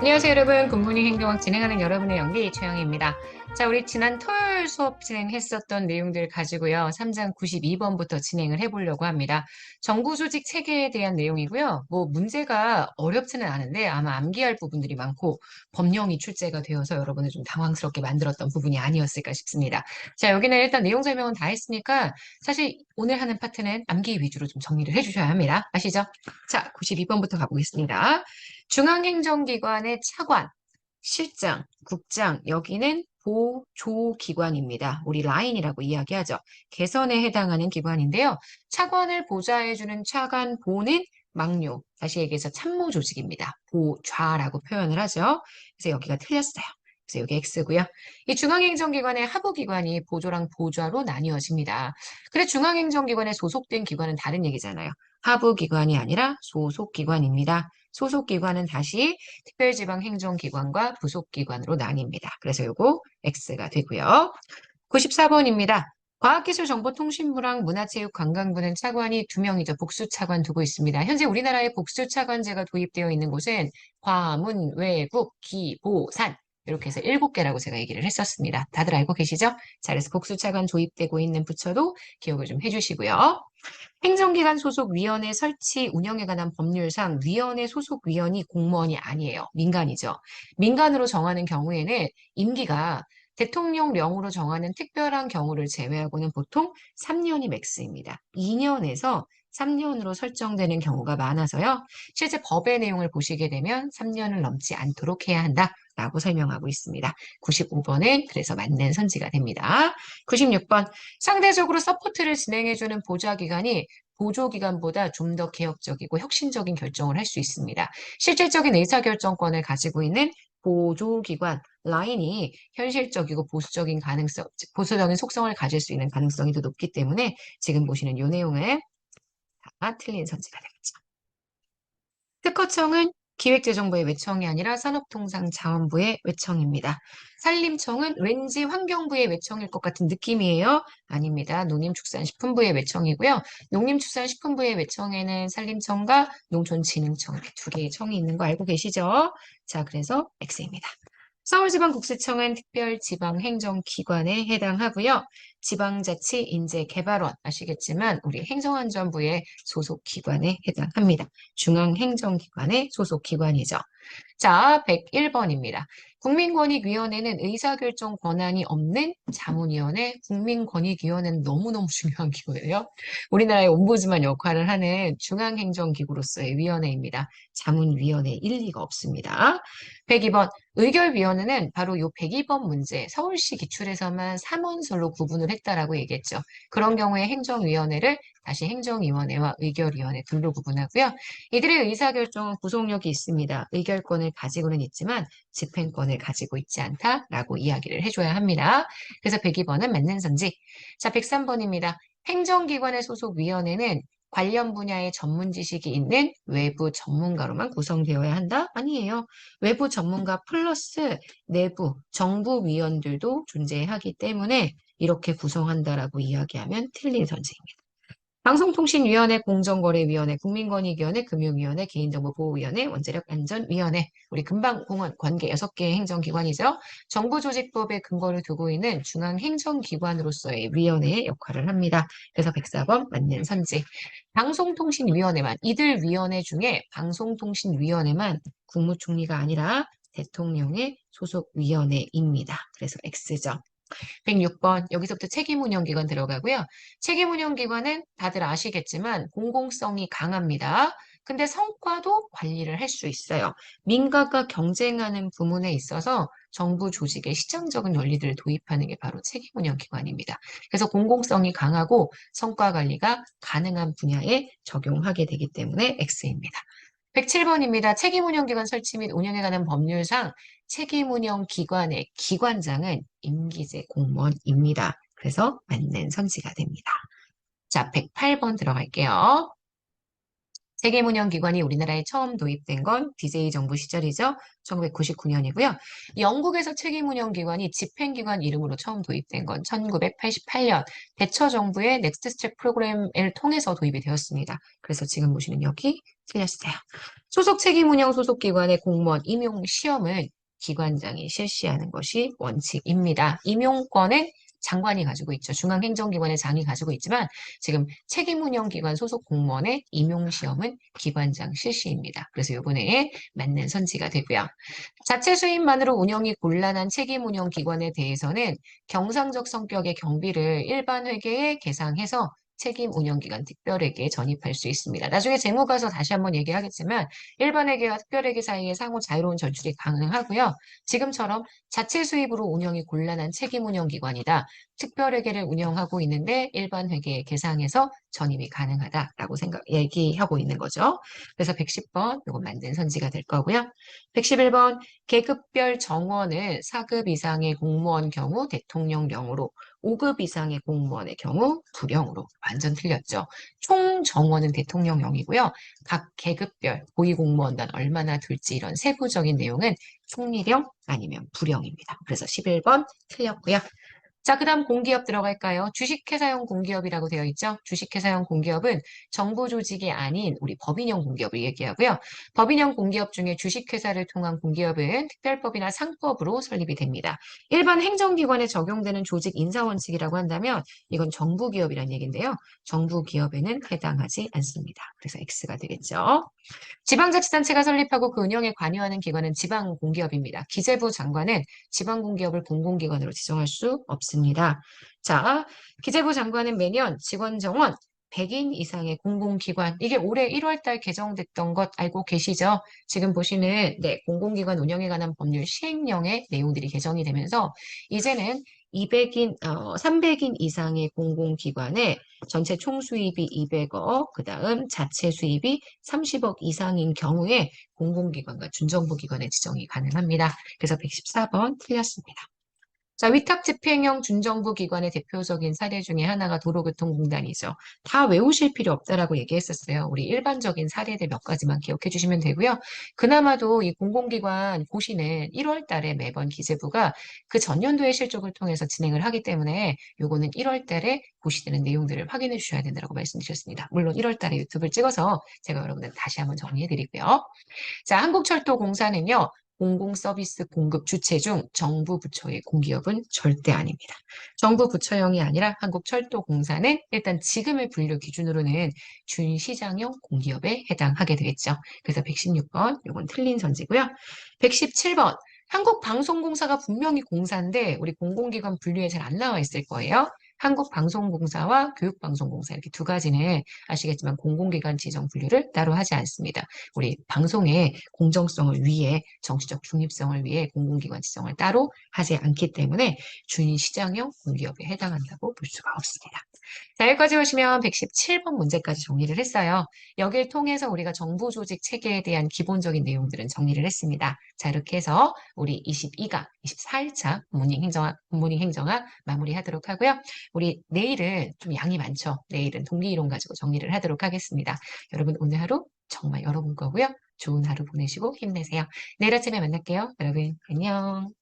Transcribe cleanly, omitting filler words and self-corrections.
안녕하세요, 여러분. 굿모닝 행동학 진행하는 여러분의 연기 최영희입니다. 자, 우리 지난 토요일 수업 진행했었던 내용들 가지고요. 3장 92번부터 진행을 해보려고 합니다. 정부조직 체계에 대한 내용이고요. 뭐 문제가 어렵지는 않은데 아마 암기할 부분들이 많고 법령이 출제가 되어서 여러분을 좀 당황스럽게 만들었던 부분이 아니었을까 싶습니다. 자, 여기는 일단 내용 설명은 다 했으니까 사실 오늘 하는 파트는 암기 위주로 좀 정리를 해주셔야 합니다. 아시죠? 자, 92번부터 가보겠습니다. 중앙행정기관의 차관, 실장, 국장, 여기는 보조기관입니다. 우리 라인이라고 이야기하죠. 개선에 해당하는 기관인데요. 차관을 보좌해주는 차관보는 막료, 다시 얘기해서 참모조직입니다. 보좌라고 표현을 하죠. 그래서 여기가 틀렸어요. 그래서 여기 X고요. 이 중앙행정기관의 하부기관이 보조랑 보좌로 나뉘어집니다. 그래 중앙행정기관에 소속된 기관은 다른 얘기잖아요. 하부기관이 아니라 소속기관입니다. 소속기관은 다시 특별지방행정기관과 부속기관으로 나뉩니다. 그래서 요거 X가 되고요. 94번입니다. 과학기술정보통신부랑 문화체육관광부는 차관이 2명이죠. 복수차관 두고 있습니다. 현재 우리나라에 복수차관제가 도입되어 있는 곳은 과문, 외국, 기, 보, 산 이렇게 해서 7개라고 제가 얘기를 했었습니다. 다들 알고 계시죠? 자, 그래서 복수차관 도입되고 있는 부처도 기억을 좀 해주시고요. 행정기관 소속 위원회 설치 운영에 관한 법률상 위원회 소속 위원이 공무원이 아니에요. 민간이죠. 민간으로 정하는 경우에는 임기가 대통령령으로 정하는 특별한 경우를 제외하고는 보통 3년이 맥스입니다. 2년에서 3년으로 설정되는 경우가 많아서요. 실제 법의 내용을 보시게 되면 3년을 넘지 않도록 해야 한다라고 설명하고 있습니다. 95번은 그래서 맞는 선지가 됩니다. 96번 상대적으로 서포트를 진행해주는 보좌기관이 보조기관보다 좀 더 개혁적이고 혁신적인 결정을 할 수 있습니다. 실질적인 의사결정권을 가지고 있는 보조기관 라인이 현실적이고 보수적인 속성을 가질 수 있는 가능성이 더 높기 때문에 지금 보시는 이 내용은 다 틀린 선지가 되겠죠. 특허청은 기획재정부의 외청이 아니라 산업통상자원부의 외청입니다. 산림청은 왠지 환경부의 외청일 것 같은 느낌이에요. 아닙니다. 농림축산식품부의 외청이고요. 농림축산식품부의 외청에는 산림청과 농촌진흥청 두 개의 청이 있는 거 알고 계시죠? 자, 그래서 X입니다. 서울지방국세청은 특별지방행정기관에 해당하고요. 지방자치인재개발원 아시겠지만 우리 행정안전부의 소속기관에 해당합니다. 중앙행정기관의 소속기관이죠. 자, 101번입니다. 국민권익위원회는 의사결정 권한이 없는 자문위원회, 국민권익위원회는 너무너무 중요한 기구예요. 우리나라의 옴부즈만 역할을 하는 중앙행정기구로서의 위원회입니다. 자문위원회 일리가 없습니다. 102번, 의결위원회는 바로 이 102번 문제, 서울시 기출에서만 3원설로 구분을 했다라고 얘기했죠. 그런 경우에 행정위원회를 다시 행정위원회와 의결위원회 둘로 구분하고요. 이들의 의사결정은 구속력이 있습니다. 의결권을 가지고는 있지만 집행권을 가지고 있지 않다라고 이야기를 해줘야 합니다. 그래서 102번은 맞는 선지. 자, 103번입니다. 행정기관의 소속위원회는 관련 분야의 전문 지식이 있는 외부 전문가로만 구성되어야 한다? 아니에요. 외부 전문가 플러스 내부 정부위원들도 존재하기 때문에 이렇게 구성한다라고 이야기하면 틀린 선지입니다. 방송통신위원회, 공정거래위원회, 국민권익위원회, 금융위원회, 개인정보보호위원회, 원자력안전위원회, 우리 금방공원 관계 6개의 행정기관이죠. 정부조직법에 근거를 두고 있는 중앙행정기관으로서의 위원회의 역할을 합니다. 그래서 104번 맞는 선지. 방송통신위원회만, 이들 위원회 중에 방송통신위원회만 국무총리가 아니라 대통령의 소속위원회입니다. 그래서 X죠. 106번 여기서부터 책임운영기관 들어가고요. 책임운영기관은 다들 아시겠지만 공공성이 강합니다. 근데 성과도 관리를 할 수 있어요. 민가가 경쟁하는 부문에 있어서 정부 조직에 시장적인 원리들을 도입하는 게 바로 책임운영기관입니다. 그래서 공공성이 강하고 성과 관리가 가능한 분야에 적용하게 되기 때문에 X입니다. 107번입니다. 책임운영기관 설치 및 운영에 관한 법률상 책임운영기관의 기관장은 임기제 공무원입니다. 그래서 맞는 선지가 됩니다. 자, 108번 들어갈게요. 세계문형기관이 우리나라에 처음 도입된 건 DJ 정부 시절이죠. 1999년이고요. 영국에서 세계문형기관이 집행기관 이름으로 처음 도입된 건 1988년 대처 정부의 넥스트 스텝 프로그램을 통해서 도입이 되었습니다. 그래서 지금 보시는 여기 틀렸어요. 소속 책임운영 소속기관의 공무원 임용 시험은 기관장이 실시하는 것이 원칙입니다. 임용권은 장관이 가지고 있죠. 중앙행정기관의 장이 가지고 있지만 지금 책임운영기관 소속 공무원의 임용시험은 기관장 실시입니다. 그래서 이번에 맞는 선지가 되고요. 자체 수입만으로 운영이 곤란한 책임운영기관에 대해서는 경상적 성격의 경비를 일반 회계에 계상해서 책임운영기관 특별회계에 전입할 수 있습니다. 나중에 재무 가서 다시 한번 얘기하겠지만 일반 회계와 특별회계 사이에 상호 자유로운 전출이 가능하고요. 지금처럼 자체 수입으로 운영이 곤란한 책임운영기관이다. 특별회계를 운영하고 있는데 일반 회계에 계상해서 전입이 가능하다라고 얘기하고 있는 거죠. 그래서 110번 이거 만든 선지가 될 거고요. 111번 계급별 정원은 4급 이상의 공무원 경우 대통령령으로 5급 이상의 공무원의 경우 부령으로 완전 틀렸죠. 총 정원은 대통령령이고요. 각 계급별 고위공무원단 얼마나 둘지 이런 세부적인 내용은 총리령 아니면 부령입니다. 그래서 11번 틀렸고요. 자, 그 다음 공기업 들어갈까요? 주식회사용 공기업이라고 되어 있죠? 주식회사용 공기업은 정부 조직이 아닌 우리 법인형 공기업을 얘기하고요. 법인형 공기업 중에 주식회사를 통한 공기업은 특별법이나 상법으로 설립이 됩니다. 일반 행정기관에 적용되는 조직 인사원칙이라고 한다면 이건 정부기업이란 얘기인데요. 정부기업에는 해당하지 않습니다. 그래서 X가 되겠죠. 지방자치단체가 설립하고 그 운영에 관여하는 기관은 지방공기업입니다. 기재부 장관은 지방공기업을 공공기관으로 지정할 수 없습니다. 자, 기재부 장관은 매년 직원 정원 100인 이상의 공공기관, 이게 올해 1월 달 개정됐던 것 알고 계시죠? 지금 보시는 공공기관 운영에 관한 법률 시행령의 내용들이 개정이 되면서 이제는 300인 이상의 공공기관에 전체 총수입이 200억, 그 다음 자체 수입이 30억 이상인 경우에 공공기관과 준정부기관의 지정이 가능합니다. 그래서 114번 틀렸습니다. 자, 위탁집행형 준정부 기관의 대표적인 사례 중에 하나가 도로교통공단이죠. 다 외우실 필요 없다라고 얘기했었어요. 우리 일반적인 사례들 몇 가지만 기억해 주시면 되고요. 그나마도 이 공공기관 고시는 1월 달에 매번 기재부가 그 전년도의 실적을 통해서 진행을 하기 때문에 요거는 1월 달에 고시되는 내용들을 확인해 주셔야 된다고 말씀드렸습니다. 물론 1월 달에 유튜브를 찍어서 제가 여러분들 다시 한번 정리해 드리고요. 자, 한국철도공사는요. 공공서비스 공급 주체 중 정부 부처의 공기업은 절대 아닙니다. 정부 부처형이 아니라 한국철도공사는 일단 지금의 분류 기준으로는 준시장형 공기업에 해당하게 되겠죠. 그래서 116번, 이건 틀린 선지고요. 117번, 한국방송공사가 분명히 공사인데 우리 공공기관 분류에 잘 안 나와 있을 거예요. 한국방송공사와 교육방송공사 이렇게 두 가지는 아시겠지만 공공기관 지정 분류를 따로 하지 않습니다. 우리 방송의 공정성을 위해 정치적 중립성을 위해 공공기관 지정을 따로 하지 않기 때문에 준시장형 공기업에 해당한다고 볼 수가 없습니다. 자, 여기까지 오시면 117번 문제까지 정리를 했어요. 여기를 통해서 우리가 정부 조직 체계에 대한 기본적인 내용들은 정리를 했습니다. 자, 이렇게 해서 우리 22강, 24일차 굿모닝 행정학 마무리하도록 하고요. 우리 내일은 좀 양이 많죠. 내일은 동기이론 가지고 정리를 하도록 하겠습니다. 여러분 오늘 하루 정말 여러분 거고요. 좋은 하루 보내시고 힘내세요. 내일 아침에 만날게요. 여러분 안녕.